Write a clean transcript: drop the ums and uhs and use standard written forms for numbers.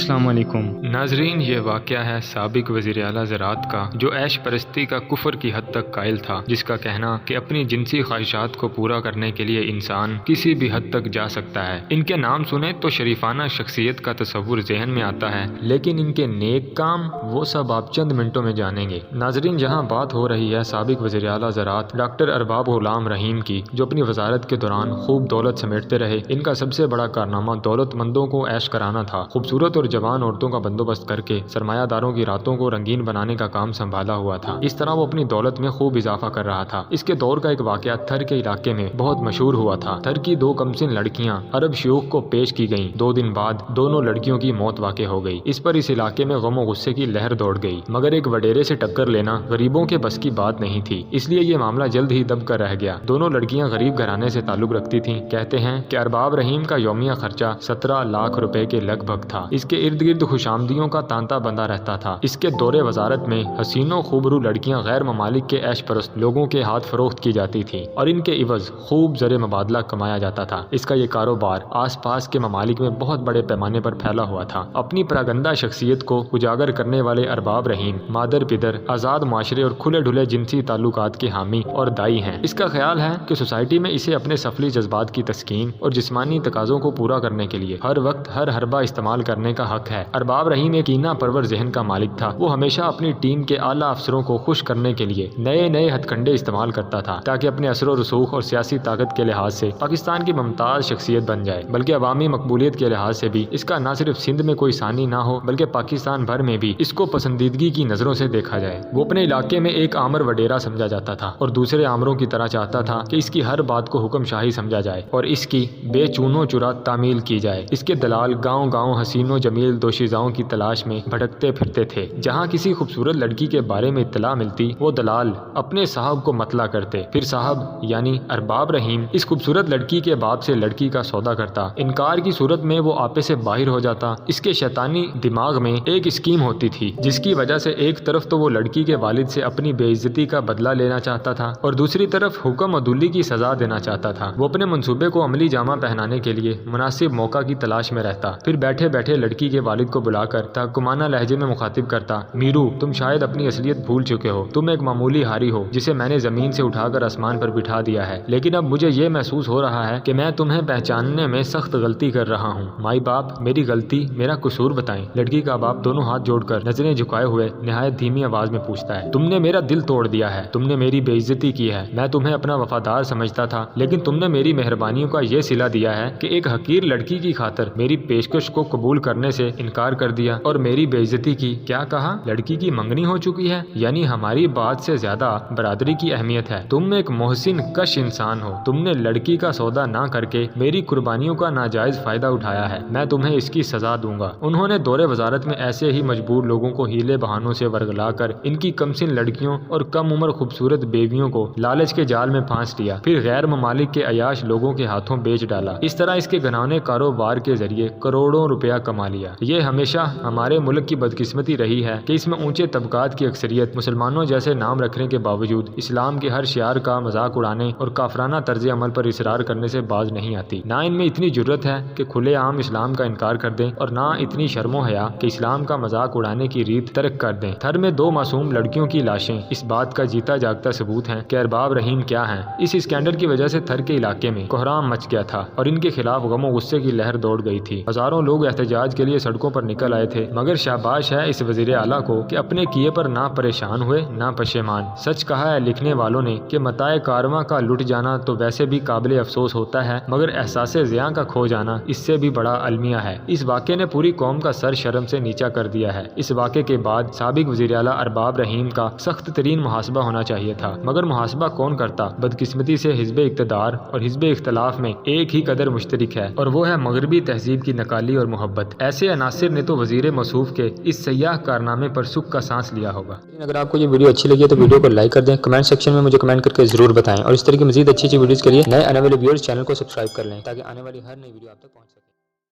السلام علیکم ناظرین، یہ واقعہ ہے سابق وزیر اعلیٰ زراعت کا جو عیش پرستی کا کفر کی حد تک قائل تھا، جس کا کہنا کہ اپنی جنسی خواہشات کو پورا کرنے کے لیے انسان کسی بھی حد تک جا سکتا ہے۔ ان کے نام سنیں تو شریفانہ شخصیت کا تصور ذہن میں آتا ہے، لیکن ان کے نیک کام وہ سب آپ چند منٹوں میں جانیں گے۔ ناظرین، جہاں بات ہو رہی ہے سابق وزیر اعلیٰ زراعت ڈاکٹر ارباب غلام رحیم کی، جو اپنی وزارت کے دوران خوب دولت سمیٹتے رہے، ان کا سب سے بڑا کارنامہ دولت مندوں کو عیش کرانا تھا۔ خوبصورت اور جوان عورتوں کا بندوبست کر کے سرمایہ داروں کی راتوں کو رنگین بنانے کا کام سنبھالا ہوا تھا۔ اس طرح وہ اپنی دولت میں خوب اضافہ کر رہا تھا۔ اس کے دور کا ایک واقعہ تھر کے علاقے میں بہت مشہور ہوا تھا۔ تھر کی دو کمسن لڑکیاں عرب شیوخ کو پیش کی گئیں۔ 2 دن بعد دونوں لڑکیوں کی موت واقع ہو گئی۔ اس پر اس علاقے میں غم و غصے کی لہر دوڑ گئی، مگر ایک وڈیرے سے ٹکر لینا غریبوں کے بس کی بات نہیں تھی، اس لیے یہ معاملہ جلد ہی دب کر رہ گیا۔ دونوں لڑکیاں غریب گھرانے سے تعلق رکھتی تھیں۔ کہتے ہیں کہ ارباب رحیم کا یومیہ خرچہ 17 لاکھ روپے کے لگ بھگ تھا۔ اس کے ارد گرد خوش آمدیوں کا تانتا بندہ رہتا تھا۔ اس کے دور وزارت میں حسینوں خوبرو لڑکیاں غیر ممالک کے عیش پرست لوگوں کے ہاتھ فروخت کی جاتی تھیں اور ان کے عوض خوب زر مبادلہ کمایا جاتا تھا۔ اس کا یہ کاروبار آس پاس کے ممالک میں بہت بڑے پیمانے پر پھیلا ہوا تھا۔ اپنی پراگندہ شخصیت کو اجاگر کرنے والے ارباب رحیم مادر پدر، آزاد معاشرے اور کھلے ڈھلے جنسی تعلقات کے حامی اور دائی ہیں۔ اس کا خیال ہے کہ سوسائٹی میں اسے اپنے سفلی جذبات کی تسکین اور جسمانی تقاضوں کو پورا کرنے کے لیے ہر وقت ہر حربہ استعمال کرنے کا حق ہے۔ ارباب رحیم ایک کینہ پرور ذہن کا مالک تھا۔ وہ ہمیشہ اپنی ٹیم کے اعلیٰ افسروں کو خوش کرنے کے لیے نئے ہتھ کنڈے استعمال کرتا تھا تاکہ اپنے اثر و رسوخ اور سیاسی طاقت کے لحاظ سے پاکستان کی ممتاز شخصیت بن جائے، بلکہ عوامی مقبولیت کے لحاظ سے بھی اس کا نہ صرف سندھ میں کوئی ثانی نہ ہو بلکہ پاکستان بھر میں بھی اس کو پسندیدگی کی نظروں سے دیکھا جائے۔ وہ اپنے علاقے میں ایک آمر وڈیرا سمجھا جاتا تھا اور دوسرے آمروں کی طرح چاہتا تھا کہ اس کی ہر بات کو حکم شاہی سمجھا جائے اور اس کی بے چونو چرا تعمیل کی جائے۔ اس کے دلال گاؤں گاؤں حسین و جمیل دوشیزاؤں کی تلاش میں بھٹکتے پھرتے تھے۔ جہاں کسی خوبصورت لڑکی کے بارے میں اطلاع ملتی، وہ دلال اپنے صاحب کو مطلع کرتے، پھر صاحب یعنی ارباب رحیم اس خوبصورت لڑکی کے باپ سے لڑکی کا سودا کرتا۔ انکار کی صورت میں وہ آپے سے باہر ہو جاتا۔ اس کے شیطانی دماغ میں ایک اسکیم ہوتی تھی جس کی وجہ سے ایک طرف تو وہ لڑکی کے والد سے اپنی بے عزتی کا بدلہ لینا چاہتا تھا اور دوسری طرف حکم عدولی کی سزا دینا چاہتا تھا۔ وہ اپنے منصوبے کو عملی جامہ پہنانے کے لیے مناسب موقع کی تلاش میں رہتا، پھر بیٹھے بیٹھے لڑکی کے والد کو بلا کر تحکمانہ لہجے میں مخاطب کرتا، میرو، تم شاید اپنی اصلیت بھول چکے ہو، تم ایک معمولی ہاری ہو جسے میں نے زمین سے اٹھا کر آسمان پر بٹھا دیا ہے، لیکن اب مجھے یہ محسوس ہو رہا ہے کہ میں تمہیں پہچاننے میں سخت غلطی کر رہا ہوں۔ مائی باپ، میری غلطی، میرا قصور بتائیں۔ لڑکی کا باپ دونوں ہاتھ جوڑ کر نظریں جھکائے ہوئے نہایت دھیمی آواز میں پوچھتا ہے، تم نے میرا دل توڑ دیا ہے، تم نے میری بے عزتی کی ہے، میں تمہیں اپنا وفادار سمجھتا تھا، لیکن تم نے میری مہربانیوں کا یہ صلہ دیا ہے کہ ایک حقیر لڑکی کی خاطر میری پیشکش کو قبول کرنے سے انکار کر دیا اور میری بے عزتی کی۔ کیا کہا؟ لڑکی کی منگنی ہو چکی ہے، یعنی ہماری بات سے زیادہ برادری کی اہمیت ہے۔ تم ایک محسن کش انسان ہو، تم نے لڑکی کا سودا نہ کر کے میری قربانیوں کا ناجائز فائدہ اٹھایا ہے، میں تمہیں اس کی سزا دوں گا۔ انہوں نے دور وزارت میں ایسے ہی مجبور لوگوں کو ہیلے بہانوں سے ورگلا کر ان کی کمسن لڑکیوں اور کم عمر خوبصورت بیویوں کو لالچ کے جال میں پھانس لیا، پھر غیر ممالک کے عیاش لوگوں کے ہاتھوں بیچ ڈالا۔ اس طرح اس کے گھناؤنے کاروبار کے ذریعے کروڑوں روپیہ کما لیا۔ یہ ہمیشہ ہمارے ملک کی بدقسمتی رہی ہے کہ اس میں اونچے طبقات کی اکثریت مسلمانوں جیسے نام رکھنے کے باوجود اسلام کے ہر شعار کا مذاق اڑانے اور کافرانہ طرز عمل پر اصرار کرنے سے باز نہیں آتی۔ نہ ان میں اتنی جرت ہے کہ کھلے عام اسلام کا انکار کر دیں اور نہ اتنی شرم و حیا کہ اسلام کا مذاق اڑانے کی ریت ترک کر دیں۔ تھر میں 2 معصوم لڑکیوں کی لاشیں اس بات کا جیتا جاگتا ثبوت ہیں کہ ارباب رحیم کیا ہیں۔ اس اسکینڈل کی وجہ سے تھر کے علاقے میں کوہرام مچ گیا تھا اور ان کے خلاف غم و غصے کی لہر دوڑ گئی تھی۔ ہزاروں لوگ احتجاج کے لیے سڑکوں پر نکل آئے تھے، مگر شاباش ہے اس وزیر اعلیٰ کو کہ اپنے کیے پر نہ پریشان ہوئے نہ پشیمان۔ سچ کہا ہے لکھنے والوں نے کہ متاع کارواں کا لٹ جانا تو ویسے بھی قابل افسوس ہوتا ہے، مگر احساس زیاں کا کھو جانا اس سے بھی بڑا المیہ ہے۔ اس واقعے نے پوری قوم کا سر شرم سے نیچا کر دیا ہے۔ اس واقعے کے بعد سابق وزیر اعلیٰ ارباب رحیم کا سخت ترین محاسبہ ہونا چاہیے تھا، مگر محاسبہ کون کرتا؟ بدقسمتی سے حزب اقتدار اور حزب اختلاف میں ایک ہی قدر مشترک ہے، اور وہ ہے مغربی تہذیب کی نقالی اور محبت۔ ایسے عناصر نے تو وزیر موصوف کے اس سیاہ کارنامے پر سکھ کا سانس لیا ہوگا۔ اگر آپ کو یہ ویڈیو اچھی لگی ہے تو ویڈیو کو لائک کر دیں، کمنٹ سیکشن میں مجھے کمنٹ کر کے ضرور بتائیں، اور اس طرح کی مزید اچھی ویڈیوز کے لیے نئے آنے والے ویورز چینل کو سبسکرائب کر لیں تاکہ آنے والی ہر نئی ویڈیو آپ تک پہنچ سکے۔